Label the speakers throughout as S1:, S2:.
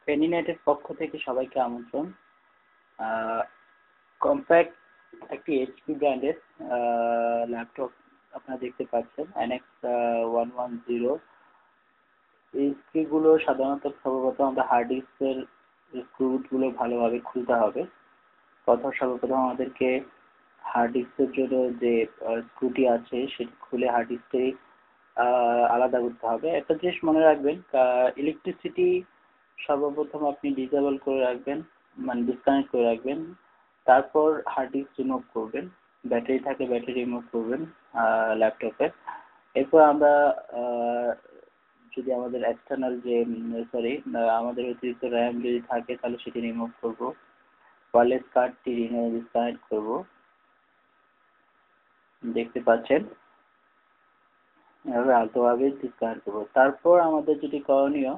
S1: পেনিনেটের পক্ষ থেকে সবাইকে আমন্ত্রণ। কম্প্যাক্ট একটি এইচপি ব্র্যান্ডের ল্যাপটপ আপনারা দেখতে পাচ্ছেন, NX110। এই স্ক্রুগুলো সাধারণত সর্বপ্রথম আমরা হার্ড ডিস্কের স্ক্রুগুলো ভালোভাবে খুলতে হবে। সর্বপ্রথম আমাদেরকে হার্ড ডিস্কের জন্য যে স্ক্রুটি আছে সেটি খুলে হার্ড ডিস্কে আলাদা করতে হবে। একটা জিনিস মনে রাখবেন, ইলেকট্রিসিটি সর্বপ্রথম আপনি ডিসেবল করে রাখবেন, মানে ডিসকানেক্ট করে রাখবেন। তারপর হার্ড ডিস্ক রিমুভ করবেন, ব্যাটারি থাকে ব্যাটারি রিমুভ করবেন ল্যাপটপের। এরপর আমরা যদি আমাদের এক্সটার্নাল যে আমাদের অতিরিক্ত র্যাম যদি থাকে তাহলে সেটি রিমুভ করব। ওয়্যারলেস কার্ডটি ডিসকানেক্ট করব, দেখতে পাচ্ছেন এভাবে আলতোভাবে ডিসকানেক্ট করব। তারপর আমাদের যেটি করণীয়,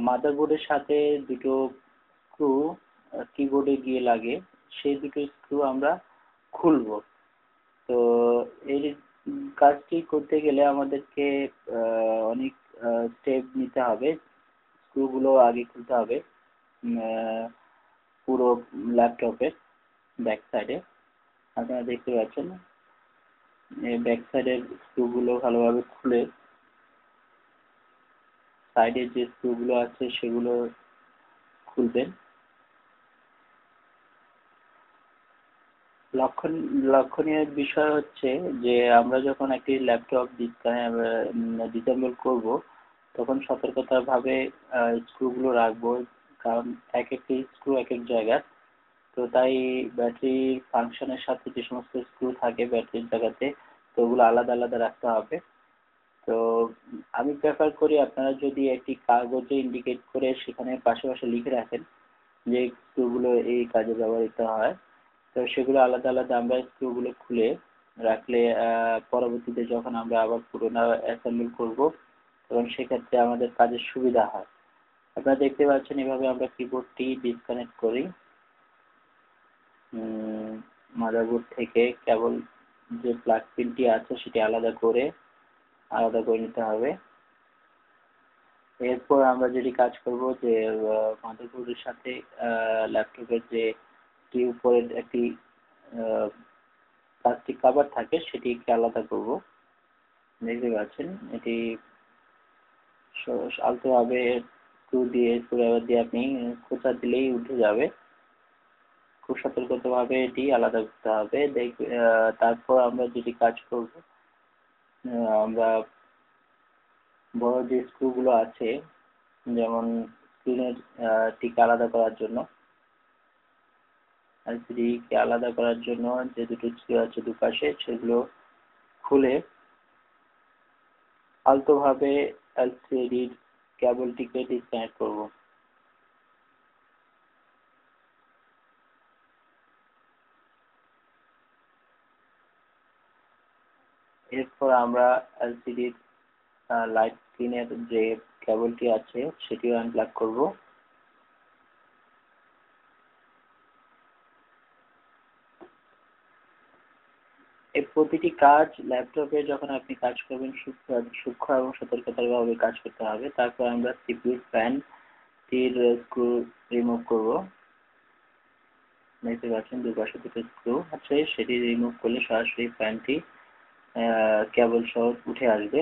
S1: মাদারবোর্ডের সাথে দুটো স্ক্রু কিবোর্ডে গিয়ে লাগে, সেই দুটো স্ক্রু আমরা খুলব। তো এই কাজটি করতে গেলে আমাদেরকে অনেক স্টেপ নিতে হবে। স্ক্রুগুলো আগে খুলতে হবে পুরো ল্যাপটপের ব্যাক সাইডে। আপনারা দেখতে পাচ্ছেন এই ব্যাক সাইডের স্ক্রুগুলো ভালোভাবে খুলে সাইডে যে স্ক্রুগুলো আছে সেগুলো খুলবেন। লক্ষণীয় বিষয় হচ্ছে যে আমরা যখন একটি ল্যাপটপ ডিসেম্বল করব তখন সতর্কতার ভাবে স্ক্রুগুলো রাখবো, কারণ এক একটি স্ক্রু এক এক জায়গায়। তো তাই ব্যাটারির ফাংশনের সাথে যে সমস্ত স্ক্রু থাকে ব্যাটারির জায়গাতে, তো ওগুলো আলাদা আলাদা রাখতে হবে। তো আমি প্রেফার করি আপনারা যদি একটি কাগজে ইন্ডিকেট করে সেখানে পাশে পাশে লিখে রাখেন যে স্ক্রুগুলো এই কাজে ব্যবহৃত হয়, তো সেগুলো আলাদা আলাদা আমরা স্ক্রুগুলো খুলে রাখলে পরবর্তীতে যখন আমরা আবার পুরোনো অ্যাসেম্বল করব তখন সেক্ষেত্রে আমাদের কাজের সুবিধা হয়। আপনারা দেখতে পাচ্ছেন এভাবে আমরা কিবোর্ডটি ডিসকানেক্ট করি মাদারবোর্ড থেকে। কেবল যে প্লাগ পিনটি আছে সেটি আলাদা করে নিতে হবে। এরপর আমরা যেটি কাজ করব যে মাদারবোর্ডের সাথে ল্যাপটপের যে উপরের একটি প্লাস্টিক কভার থাকে সেটিকে আলাদা করব। দেখতে পাচ্ছেন এটি আলতোভাবে স্ক্রু দিয়ে আপনি খোঁচা দিলেই উঠে যাবে। খুব সতর্কভাবে এটি আলাদা করতে হবে। তারপর আমরা যেটি কাজ করব, আমরা বড় যে স্ক্রুগুলো আছে যেমন স্ক্রিনের টিকে আলাদা করার জন্য, এলসিডিকে আলাদা করার জন্য যে দুটো স্ক্রু আছে দুপাশে সেগুলো খুলে আলতোভাবে এলসিডির কেবলটিকে ডিসকানেক্ট করব। এরপর আমরা এলসিডির লাইট স্ক্রিনের যে কেবলটি আছে সেটিও আনপ্লাগ করব। এই প্রতিটি কাজ ল্যাপটপে যখন আপনি কাজ করবেন সূক্ষ্ম এবং সতর্কতার ভাবে কাজ করতে হবে। তারপর আমরা সিপিইউ ফ্যানটির স্ক্রু রিমুভ করব। দেখতে পাচ্ছেন দুপাশে দুটো স্ক্রু আছে, সেটি রিমুভ করলে সরাসরি ফ্যানটি কেবল সহ উঠে আসবে।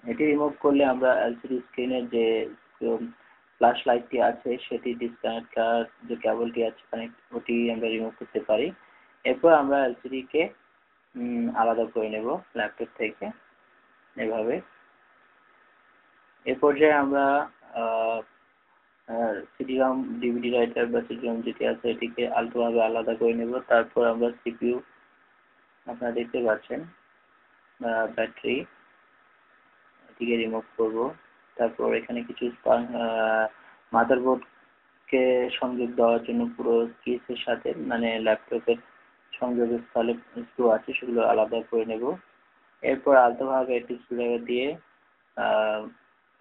S1: এটি রিমুভ করলে আমরা এলসিডি স্ক্রিনের যে ফ্ল্যাশ লাইটটি আছে সেটি ডিসকানেক্ট করার যে কেবলটি আছে ওটি আমরা রিমুভ করতে পারি। এরপর আমরা এলসিডি কে আলাদা করে নেব ল্যাপটপ থেকে এভাবে। এ পর্যায়ে আমরা সিডি-রম ডিভিডি রাইটার বা সিডি-রম যেটি আছে এটিকে আলতোভাবে আলাদা করে নেব। তারপর আমরা সিপিইউ আপনারা দেখতে পাচ্ছেন ব্যাটারি এটিকে রিমুভ করব। তারপর এখানে কিছু মাদারবোর্ডকে সংযোগ দেওয়ার জন্য পুরো কেসের সাথে মানে ল্যাপটপের সংযোগের স্থলে স্ক্রু আছে সেগুলো আলাদা করে নেব। এরপর আলতোভাবে একটি স্ক্রুড্রাইভার দিয়ে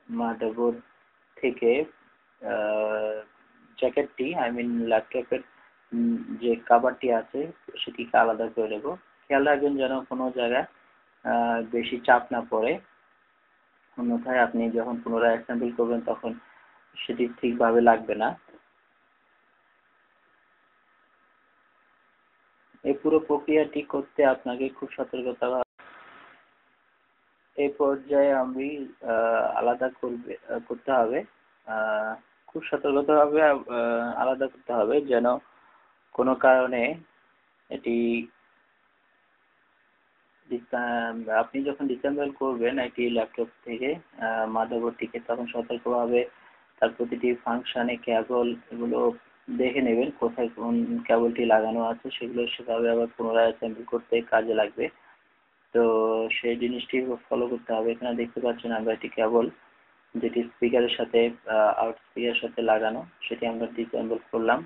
S1: মাদারবোর্ড থেকে জ্যাকেটটি ল্যাপটপের যে কভারটি আছে সেটিকে আলাদা করে নেব। খেয়াল রাখবেন যেন কোনো জায়গায় বেশি চাপ না পড়ে। অন্যথায় আপনি যখন পুনরায় অ্যাসেম্বল করবেন তখন সেটি ঠিকভাবে লাগবে না। এই পুরো প্রক্রিয়াটি করতে আপনাকে খুব সতর্কতা এই পর্যায়ে আমি আলাদা করতে হবে, খুব সতর্কতাভাবে আলাদা করতে হবে যেন কোনো কারণে এটি আপনি যখন ডিসেম্বল করবেন একটি ল্যাপটপ থেকে মাদারবোর্ডটিকে, তখন সতর্কভাবে তার প্রতিটি ফাংশনে কেবল এগুলো দেখে নেবেন কোথায় কোন কেবলটি লাগানো আছে, সেগুলো সেভাবে আবার পুনরায় অ্যাসেম্বল করতে কাজে লাগবে। তো সেই জিনিসটি ফলো করতে হবে। এখানে দেখতে পাচ্ছেন আমরা একটি কেবল যেটি স্পিকারের সাথে আউট স্পিকারের সাথে লাগানো, সেটি আমরা ডিসেম্বল করলাম।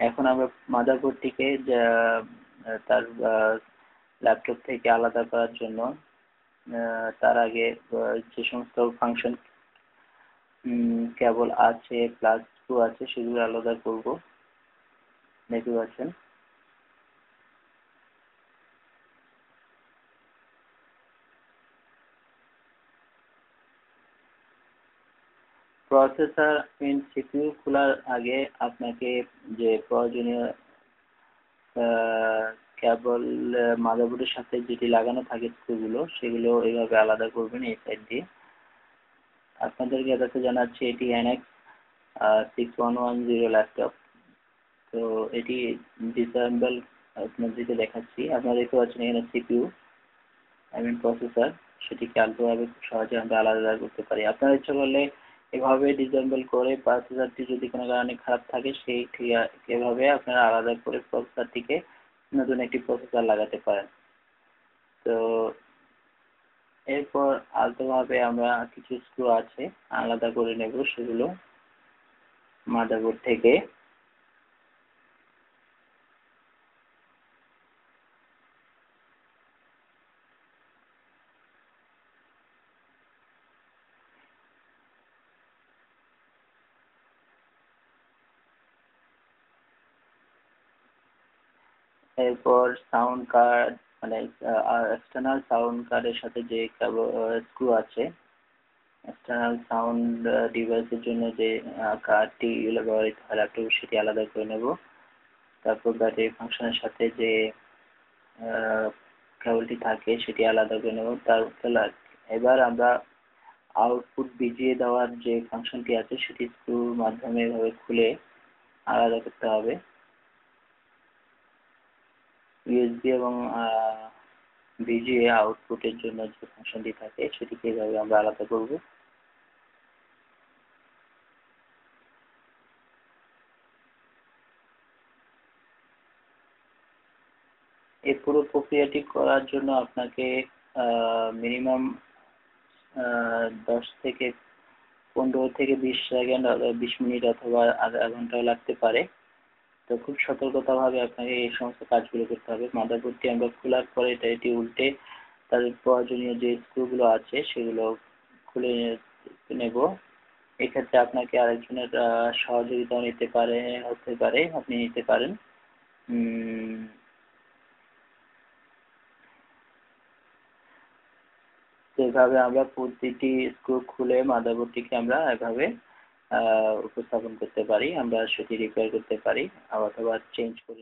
S1: এখন আমরা মাদারবোর্ডটিকে তার ল্যাপটপ থেকে আলাদা করার জন্য তার আগে যে সমস্ত ফাংশন কেবল আছে প্লাস স্ক্রু আছে সেগুলো আলাদা করব। দেখতে পাচ্ছেন প্রসেসর ইন সিপিইউ খোলার আগে আপনাকে যে প্রয়োজনীয় কেবল মাদারবোর্ডের সাথে যেটি লাগানো থাকে স্ক্রুগুলো সেগুলো এইভাবে আলাদা করবেন এই সাইড দিয়ে। আপনাদেরকে এটাতে জানাচ্ছি এটি এনএক্স 6110 ল্যাপটপ। তো এটি ডিসেম্বল আপনাদেরকে দেখাচ্ছি। আপনারা দেখতে পাচ্ছেন এখানে সিপিইউ প্রসেসর, সেটিকে আলতোভাবে খুব সহজে আমরা আলাদা করতে পারি। আপনারা ইচ্ছা করলে এভাবে ডিসেম্বল করে প্রসেসরটি যদি কোনো কারণে খারাপ থাকে সেই এভাবে আপনারা আলাদা করে প্রসেসরটিকে নতুন একটি প্রসেসর লাগাতে পারেন। তো এরপর আলতোভাবে আমরা কিছু স্ক্রু আছে আলাদা করে নেব, সেগুলো মাদারবোর্ড থেকে। এরপর সাউন্ড কার্ড মানে এক্সটার্নাল সাউন্ড কার্ডের সাথে যে স্ক্রু আছে, এক্সটার্নাল সাউন্ড ডিভাইসের জন্য যে কার্ডটি ব্যবহৃত হয় ল্যাপটপে সেটি আলাদা করে নেব। তারপর ব্যাটারি ফাংশনের সাথে যে কেবলটি থাকে সেটি আলাদা করে নেব। এবার আমরা আউটপুট ভিজিয়ে দেওয়ার যে ফাংশনটি আছে সেটি স্ক্রুর মাধ্যমে এভাবে খুলে আলাদা করতে হবে। ইউএসবি এবং ভিজিএ আউটপুটের জন্য যে ফাংশনটি থাকে সেটিকে এভাবে আমরা আলাদা করব। এই পুরো প্রক্রিয়াটি করার জন্য আপনাকে মিনিমাম 10 থেকে 15 থেকে 20 সেকেন্ড 20 মিনিট অথবা আধা ঘন্টাও লাগতে পারে। তো খুব সতর্কতাভাবে আপনাকে এই সমস্ত কাজগুলো করতে হবে। মাদারবোর্ডটি আমরা খোলার পরে এটি উল্টে তাদের প্রয়োজনীয় যে স্ক্রুগুলো আছে সেগুলো খুলে নেব। এক্ষেত্রে আপনাকে আরেকজনের সহযোগিতাও হতে পারে, আপনি নিতে পারেন। তো এভাবে আমরা প্রতিটি স্ক্রু খুলে মাদারবোর্ডটিকে আমরা এভাবে উপস্থাপন করতে পারি, আমরা সেটি রিপেয়ার করতে পারি অথবা চেঞ্জ করে